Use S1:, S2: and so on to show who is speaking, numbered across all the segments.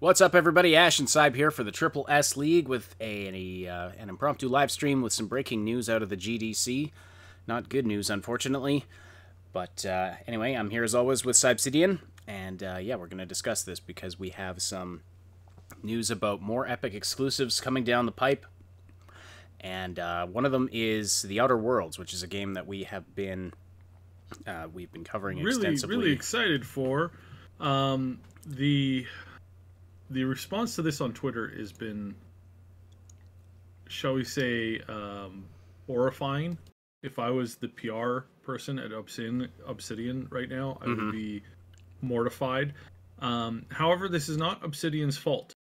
S1: What's up, everybody? Ash and Sybe here for the Triple S League with an impromptu live stream with some breaking news out of the GDC. Not good news, unfortunately. But anyway, I'm here as always with Obsidian, and yeah, we're going to discuss this because we have some news about more Epic exclusives coming down the pipe. And one of them is The Outer Worlds, which is a game that we've been covering extensively.
S2: Really excited for. The response to this on Twitter has been, shall we say, horrifying. If I was the PR person at Obsidian right now, I would be mortified. However, this is not Obsidian's fault.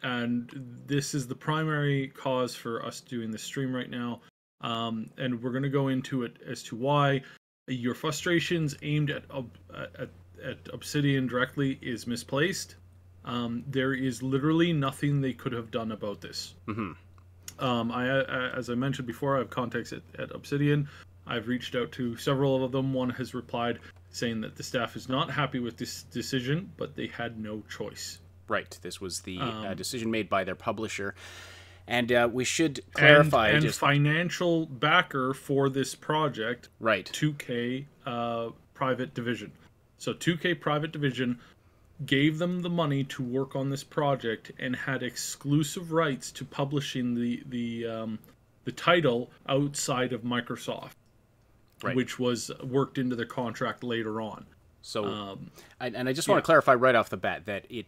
S2: And this is the primary cause for us doing the stream right now. And we're going to go into it as to why your frustrations aimed at Obsidian directly is misplaced. There is literally nothing they could have done about this. As I mentioned before, I have contacts at Obsidian. I've reached out to several of them. One has replied saying that the staff is not happy with this decision, but they had no choice.
S1: Right. This was the decision made by their publisher. And we should clarify...
S2: And financial backer for this project,
S1: right.
S2: 2K Private Division. So 2K Private Division gave them the money to work on this project and had exclusive rights to publishing the title outside of Microsoft,
S1: right.
S2: which was worked into their contract later on.
S1: So, and I just want to clarify right off the bat that they're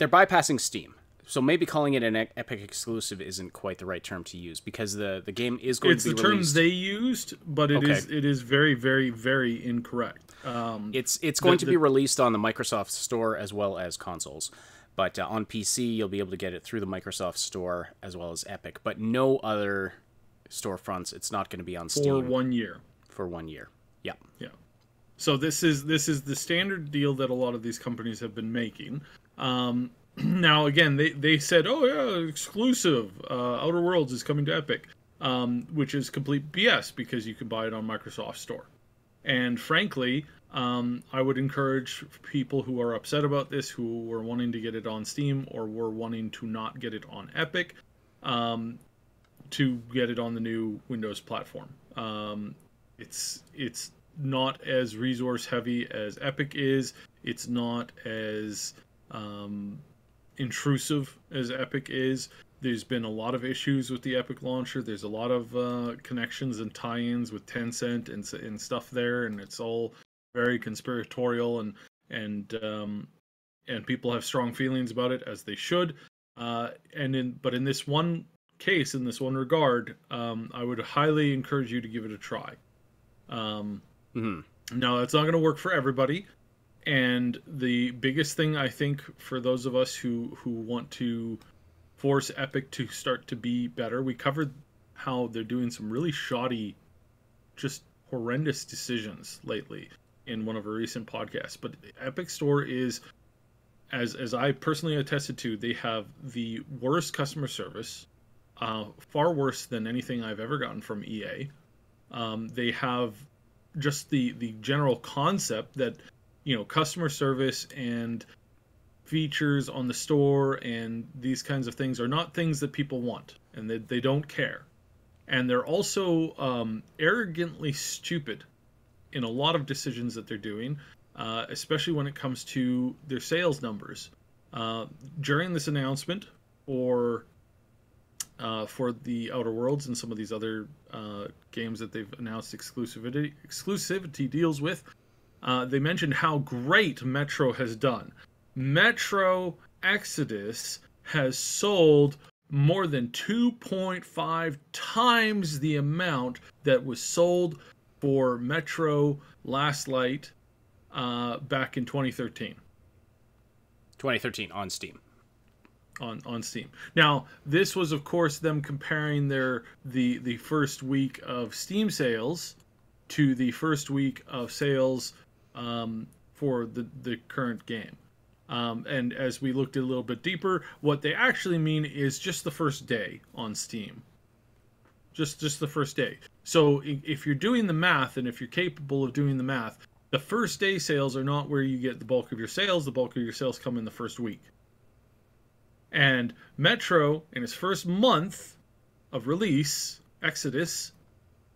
S1: bypassing Steam. So maybe calling it an Epic exclusive isn't quite the right term to use because the game is going to be released.
S2: It's the terms they used, but it is very, very, very incorrect.
S1: It's going to be released on the Microsoft Store as well as consoles. But on PC, you'll be able to get it through the Microsoft Store as well as Epic. But no other storefronts. It's not going to be on Steam.
S2: For 1 year.
S1: For 1 year. Yeah.
S2: Yeah. So this is the standard deal that a lot of these companies have been making. Now, again, they said, oh, yeah, exclusive. Outer Worlds is coming to Epic, which is complete BS because you can buy it on Microsoft Store. And frankly, I would encourage people who are upset about this, who were wanting to get it on Steam or were wanting to not get it on Epic, to get it on the new Windows platform. It's not as resource heavy as Epic is. It's not as intrusive as Epic is. There's been a lot of issues with the Epic launcher. There's a lot of connections and tie-ins with Tencent and stuff there, and it's all very conspiratorial and people have strong feelings about it, as they should. But in this one case, in this one regard, I would highly encourage you to give it a try. Now, that's not going to work for everybody. And the biggest thing, I think, for those of us who want to force Epic to start to be better, we covered how they're doing some really shoddy, just horrendous decisions lately in one of our recent podcasts. But Epic Store is, as I personally attested to, they have the worst customer service, far worse than anything I've ever gotten from EA. They have just the general concept that, customer service and features on the store and these kinds of things are not things that people want, and they don't care. And they're also arrogantly stupid in a lot of decisions that they're doing, especially when it comes to their sales numbers. During this announcement for the Outer Worlds and some of these other games that they've announced exclusivity deals with, they mentioned how great Metro has done. Metro Exodus has sold more than 2.5 times the amount that was sold for Metro Last Light back in 2013.
S1: 2013 on Steam.
S2: On Steam. Now, this was, of course, them comparing the first week of Steam sales to the first week of sales for the current game. And as we looked a little bit deeper, what they actually mean is just the first day on Steam. Just the first day. So if you're doing the math, and if you're capable of doing the math, The first day sales are not where you get the bulk of your sales. The bulk of your sales come in the first week. And Metro, in its first month of release, Exodus,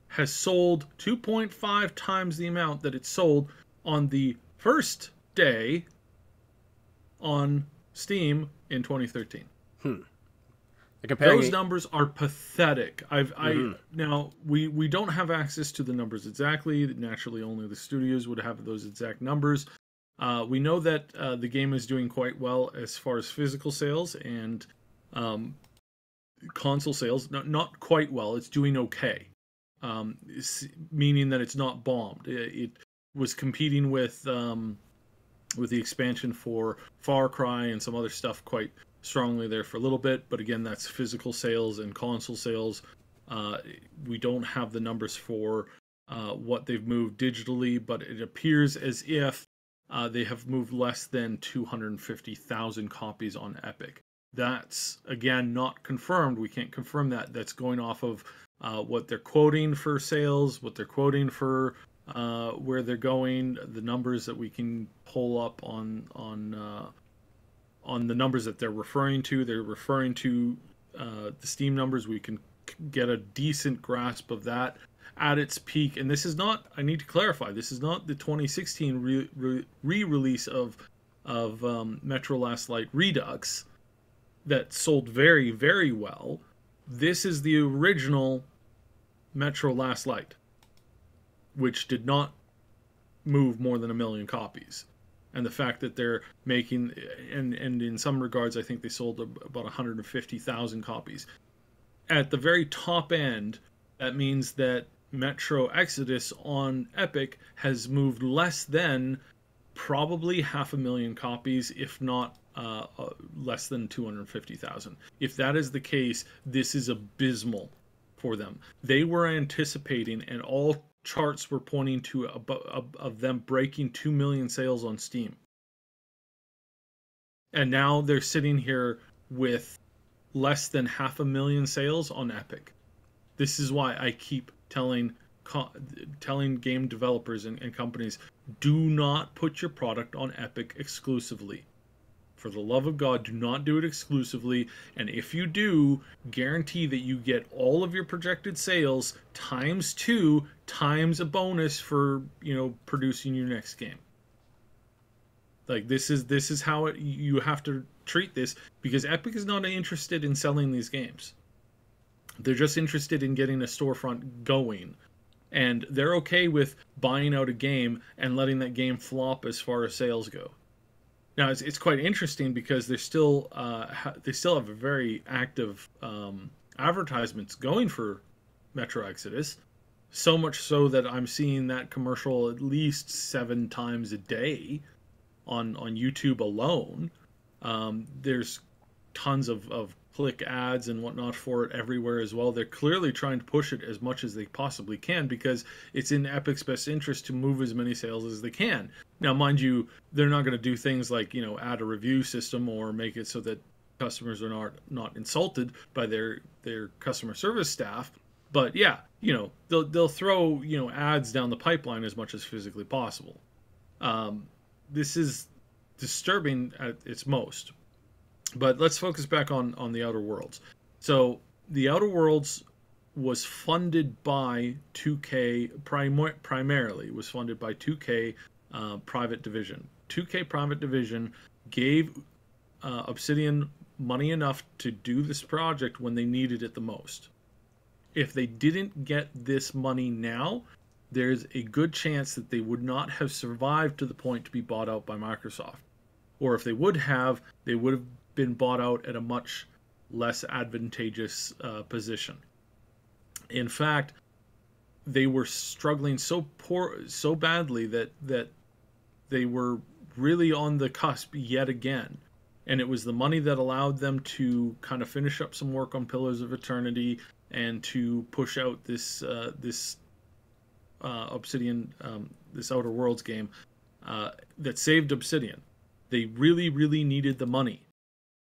S2: has sold 2.5 times the amount that it sold on the first day on Steam in 2013. Those numbers are pathetic. Now we don't have access to the numbers exactly. Naturally, only the studios would have those exact numbers. We know that the game is doing quite well as far as physical sales and console sales. Not quite well. It's doing okay, meaning that it's not bombed. It was competing with the expansion for Far Cry and some other stuff quite strongly there for a little bit, but again, that's physical sales and console sales. We don't have the numbers for what they've moved digitally, but it appears as if they have moved less than 250,000 copies on Epic. That's, again, not confirmed. We can't confirm that. That's going off of what they're quoting for sales, what they're quoting for where they're going, the numbers that we can pull up on the numbers that they're referring to. They're referring to the Steam numbers. We can get a decent grasp of that at its peak. And this is not, I need to clarify, this is not the 2016 re-release of Metro Last Light Redux that sold very, very well. This is the original Metro Last Light, which did not move more than 1 million copies. And the fact that they're making, and in some regards, I think they sold about 150,000 copies. At the very top end, that means that Metro Exodus on Epic has moved less than probably 500,000 copies, if not less than 250,000. If that is the case, this is abysmal for them. They were anticipating, and all charts were pointing to of them breaking 2 million sales on Steam. And now they're sitting here with less than 500,000 sales on Epic. This is why I keep telling game developers and companies, do not put your product on Epic exclusively. For the love of God, do not do it exclusively. And if you do, guarantee that you get all of your projected sales times 2 times a bonus for, producing your next game. Like, this is how you have to treat this, because Epic is not interested in selling these games. They're just interested in getting a storefront going. And they're okay with buying out a game and letting that game flop as far as sales go. Now, it's quite interesting because they still have a very active advertisements going for Metro Exodus. So much so that I'm seeing that commercial at least 7 times a day on YouTube alone. There's tons of click ads and whatnot for it everywhere as well. They're clearly trying to push it as much as they possibly can because it's in Epic's best interest to move as many sales as they can. Now, mind you, they're not going to do things like, add a review system or make it so that customers are not insulted by their customer service staff. But yeah, they'll throw, ads down the pipeline as much as physically possible. This is disturbing at its most. But let's focus back on the Outer Worlds. So the Outer Worlds was funded by 2K, primarily was funded by 2K Private Division. 2K Private Division gave Obsidian money enough to do this project when they needed it the most. If they didn't get this money now, there's a good chance that they would not have survived to the point to be bought out by Microsoft. Or if they would have been bought out at a much less advantageous position. In fact, they were struggling so badly that they were really on the cusp yet again. And it was the money that allowed them to kind of finish up some work on Pillars of Eternity and to push out this Obsidian, this Outer Worlds game that saved Obsidian. They really, really needed the money.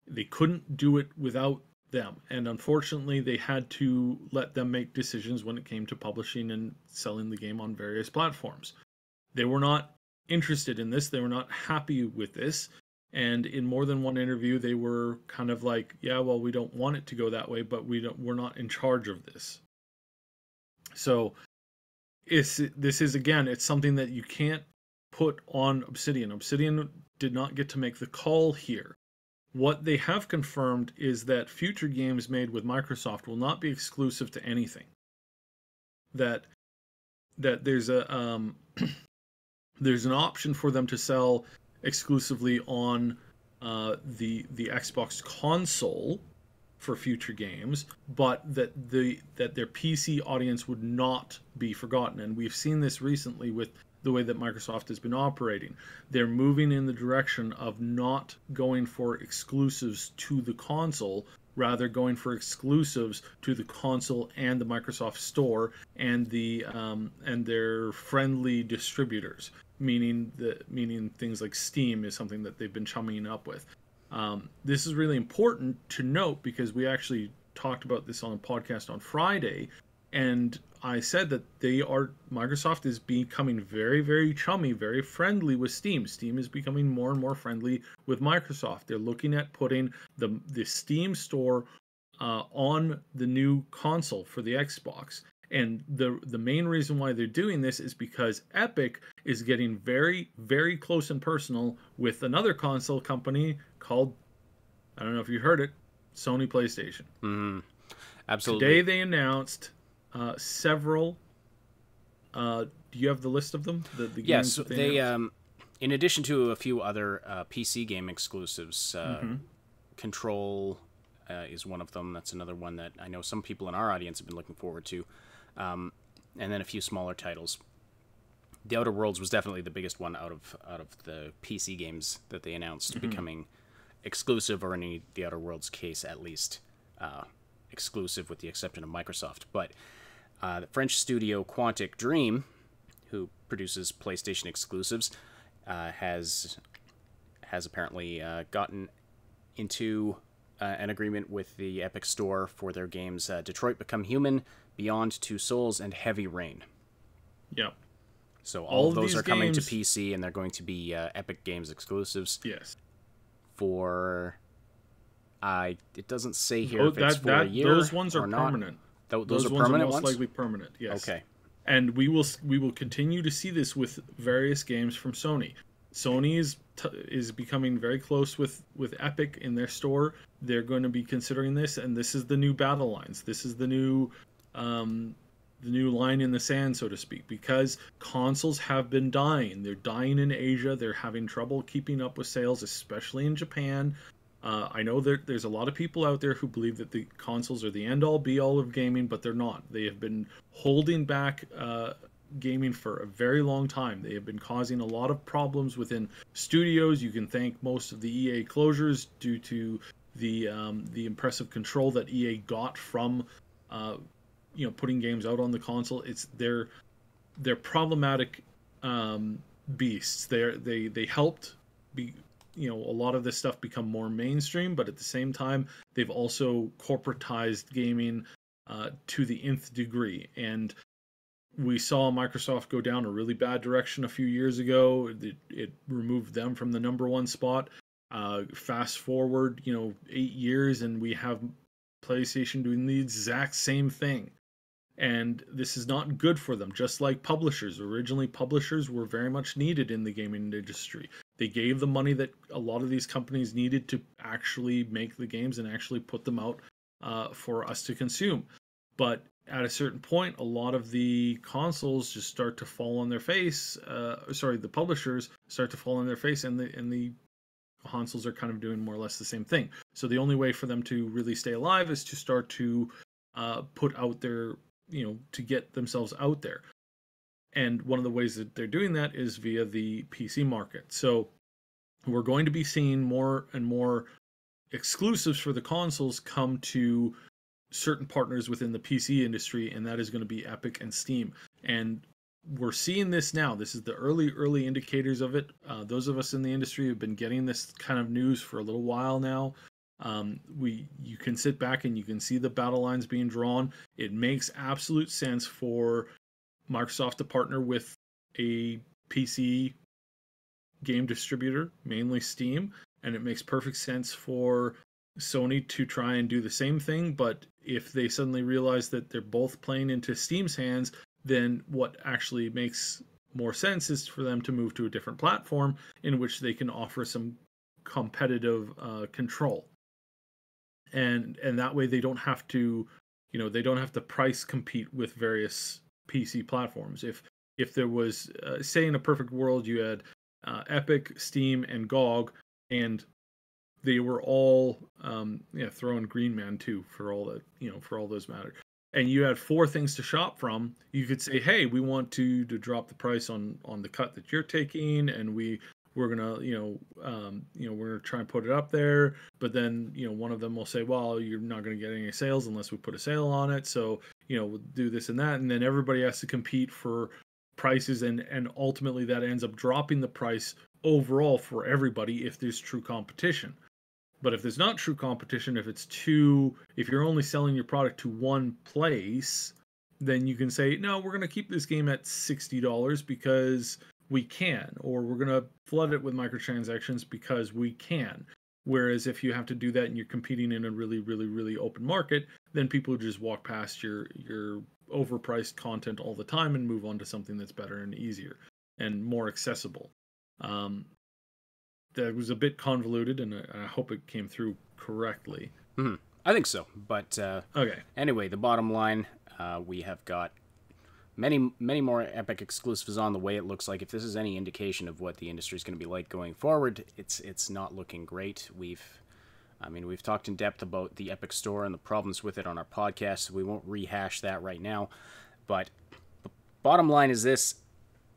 S2: They couldn't do it without them. And unfortunately, they had to let them make decisions when it came to publishing and selling the game on various platforms. They were not interested in this. They were not happy with this. And in more than one interview, they were kind of like, yeah, well, we don't want it to go that way, but we're not in charge of this. So this is, again, it's something that you can't put on Obsidian. Obsidian did not get to make the call here. What they have confirmed is that future games made with Microsoft will not be exclusive to anything. That there's a there's an option for them to sell exclusively on the Xbox console for future games, but that their PC audience would not be forgotten. And we've seen this recently with the way that Microsoft has been operating. They're moving in the direction of not going for exclusives to the console, rather going for exclusives to the console and the Microsoft Store and their friendly distributors. Meaning things like Steam is something that they've been chumming up with. This is really important to note because we actually talked about this on a podcast on Friday, and I said that Microsoft is becoming very, very chummy, very friendly with Steam. Steam is becoming more and more friendly with Microsoft. They're looking at putting the Steam store on the new console for the Xbox. And the main reason why they're doing this is because Epic is getting very, very close and personal with another console company called, I don't know if you heard it, Sony PlayStation.
S1: Mm-hmm. Absolutely.
S2: Today they announced several. Do you have the list of them? The
S1: yes,
S2: games
S1: they in addition to a few other PC game exclusives, Control is one of them. That's another one that I know some people in our audience have been looking forward to. And then a few smaller titles. The Outer Worlds was definitely the biggest one out of the PC games that they announced becoming exclusive, or in the Outer Worlds case at least exclusive, with the exception of Microsoft. But the French studio Quantic Dream, who produces PlayStation exclusives, has apparently gotten into an agreement with the Epic Store for their games Detroit Become Human, Beyond Two Souls, and Heavy Rain.
S2: Yep.
S1: So all of those are coming to PC, and they're going to be Epic Games exclusives.
S2: Yes.
S1: For it doesn't say here if it's for a year.
S2: Those ones are
S1: not.
S2: permanent.
S1: Those are permanent
S2: most
S1: ones?
S2: likely permanent. Yes.
S1: Okay.
S2: And we will continue to see this with various games from Sony. Sony is becoming very close with Epic in their store. They're going to be considering this, and this is the new battle lines. This is the new line in the sand, so to speak, because consoles have been dying. They're dying in Asia. They're having trouble keeping up with sales, especially in Japan. I know there's a lot of people out there who believe that the consoles are the end-all, be-all of gaming, but they're not. They have been holding back gaming for a very long time. They have been causing a lot of problems within studios. You can thank most of the EA closures due to the impressive control that EA got from putting games out on the console. They're problematic beasts. They helped a lot of this stuff become more mainstream, but at the same time they've also corporatized gaming to the nth degree. And we saw Microsoft go down a really bad direction a few years ago. It removed them from the number one spot. Fast forward 8 years, and we have PlayStation doing the exact same thing. And this is not good for them. Just like publishers. Originally, publishers were very much needed in the gaming industry. They gave the money that a lot of these companies needed to actually make the games and actually put them out for us to consume. But at a certain point, a lot of the consoles just start to fall on their face. The publishers start to fall on their face, and the consoles are kind of doing more or less the same thing. So the only way for them to really stay alive is to start to put out their, to get themselves out there. And one of the ways that they're doing that is via the PC market. So we're going to be seeing more and more exclusives for the consoles come to certain partners within the PC industry, and that is going to be Epic and Steam. And we're seeing this now. This is the early indicators of it. Those of us in the industry have been getting this kind of news for a little while now. You can sit back and you can see the battle lines being drawn. It makes absolute sense for Microsoft to partner with a PC game distributor, mainly Steam, and it makes perfect sense for Sony to try and do the same thing. But if they suddenly realize that they're both playing into Steam's hands, then what actually makes more sense is for them to move to a different platform in which they can offer some competitive control, and that way they don't have to, they don't have to price compete with various PC platforms. If there was, say, in a perfect world, you had Epic, Steam, and GOG, and they were all, throw in Green Man too for all that, for all those matter. And you had 4 things to shop from. You could say, hey, we want to drop the price on the cut that you're taking, and we're gonna, we're gonna try and put it up there. But then, one of them will say, well, you're not gonna get any sales unless we put a sale on it. So, we'll do this and that, and then everybody has to compete for prices, and ultimately that ends up dropping the price overall for everybody if there's true competition. But if there's not true competition, if you're only selling your product to one place, then you can say, no, we're going to keep this game at $60 because we can, or we're going to flood it with microtransactions because we can. Whereas if you have to do that and you're competing in a really, really, really open market, then people just walk past your overpriced content all the time and move on to something that's better and easier and more accessible. That was a bit convoluted, and I hope it came through correctly.
S1: Mm-hmm. I think so. But
S2: okay.
S1: Anyway, the bottom line, we have got many, many more Epic exclusives on the way. It looks like, if this is any indication of what the industry is going to be like going forward, it's not looking great. We've talked in depth about the Epic Store and the problems with it on our podcast, so we won't rehash that right now. But the bottom line is this.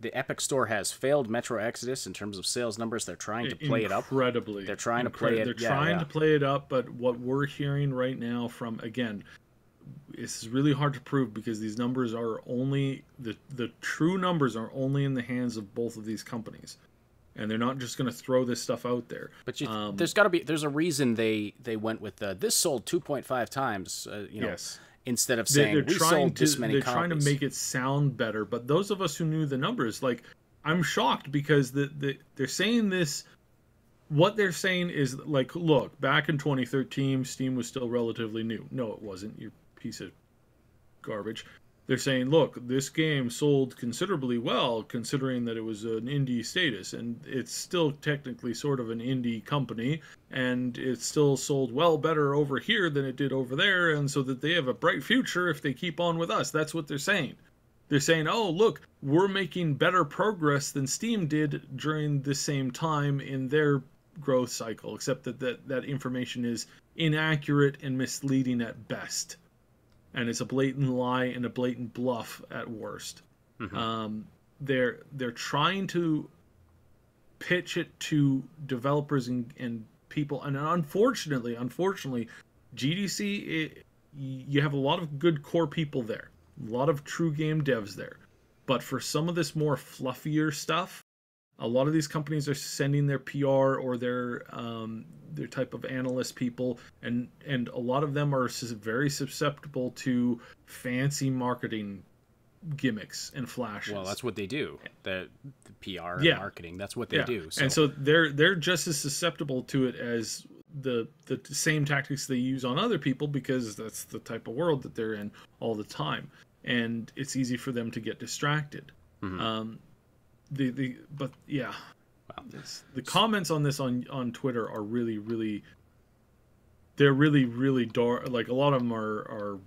S1: The Epic Store has failed Metro Exodus in terms of sales numbers. They're trying to play it up.
S2: Incredibly.
S1: They're trying to play it.
S2: They're trying to play it up, but what we're hearing right now from, again, it's really hard to prove because these numbers are only, the true numbers are only in the hands of both of these companies. And they're not just going to throw this stuff out there.
S1: But there's a reason they went with this sold 2.5 times.
S2: Yes.
S1: Instead of saying we sold this many copies.
S2: They're trying to make it sound better. But those of us who knew the numbers, I'm shocked because they're saying this. What they're saying is, look, back in 2013, Steam was still relatively new. No, it wasn't, you piece of garbage. They're saying, look, this game sold considerably well, considering that it was an indie status, and it's still technically sort of an indie company, and it still sold well better over here than it did over there, and so that they have a bright future if they keep on with us. That's what they're saying. They're saying, oh, look, we're making better progress than Steam did during the same time in their growth cycle, except that information is inaccurate and misleading at best. And it's a blatant lie and a blatant bluff at worst. Mm-hmm. They're trying to pitch it to developers and people, and unfortunately, GDC, you have a lot of good core people there, a lot of true game devs there, but for some of this more fluffier stuff, a lot of these companies are sending their PR or their type of analyst people, and a lot of them are very susceptible to fancy marketing gimmicks and flashes.
S1: Well, that's what they do. The PR and marketing, that's what they do. So.
S2: And so they're just as susceptible to it as the same tactics they use on other people, because that's the type of world that they're in all the time, and it's easy for them to get distracted. Mm-hmm. But yeah, wow. The comments on this on Twitter are really, really, they're really, really dark. Like, a lot of them are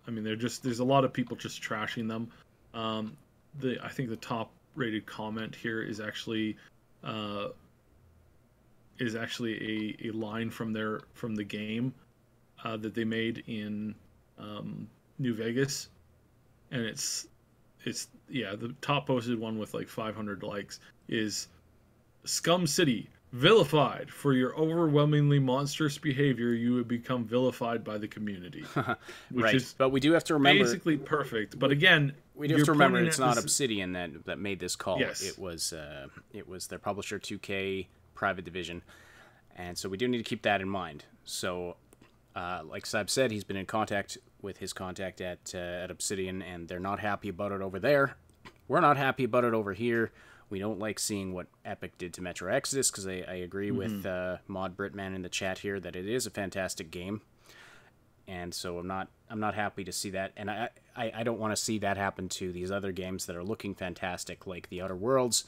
S2: there's a lot of people just trashing them. I think the top rated comment here is actually a line from the game that they made in New Vegas, and it's the top posted one with 500 likes is Scum City, vilified for your overwhelmingly monstrous behavior. You would become vilified by the community, which
S1: right.
S2: is
S1: but we do have to remember
S2: basically perfect. But again,
S1: we do have to remember it's not Obsidian that made this call.
S2: Yes.
S1: It was their publisher 2K private division, and so we do need to keep that in mind. So like Saib said, he's been in contact with his contact at Obsidian, and they're not happy about it over there. We're not happy about it over here. We don't like seeing what Epic did to Metro Exodus, because I agree with Mod Britman in the chat here that it is a fantastic game, and so I'm not happy to see that, and I don't want to see that happen to these other games that are looking fantastic, like The Outer Worlds,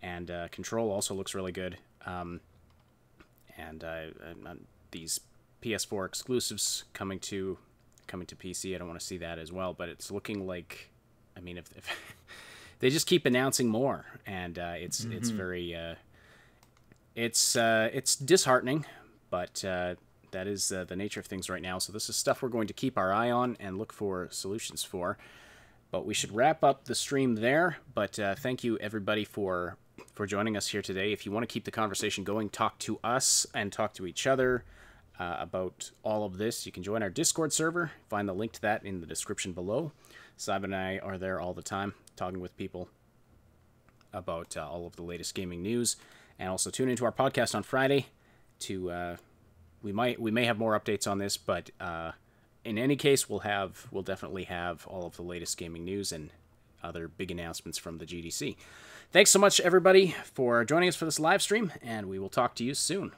S1: and Control also looks really good, and these PS4 exclusives coming to PC. I don't want to see that as well, but it's looking like, I mean, if they just keep announcing more, and it's very it's disheartening, but that is the nature of things right now. So this is stuff we're going to keep our eye on and look for solutions for. But we should wrap up the stream there. But thank you everybody for joining us here today. If you want to keep the conversation going, talk to us and talk to each other about all of this, you can join our Discord server. Find the link to that in the description below. Simon and I are there all the time, talking with people about all of the latest gaming news, and also tune into our podcast on Friday. To we may have more updates on this, but in any case, we'll definitely have all of the latest gaming news and other big announcements from the GDC. Thanks so much, everybody, for joining us for this live stream, and we will talk to you soon.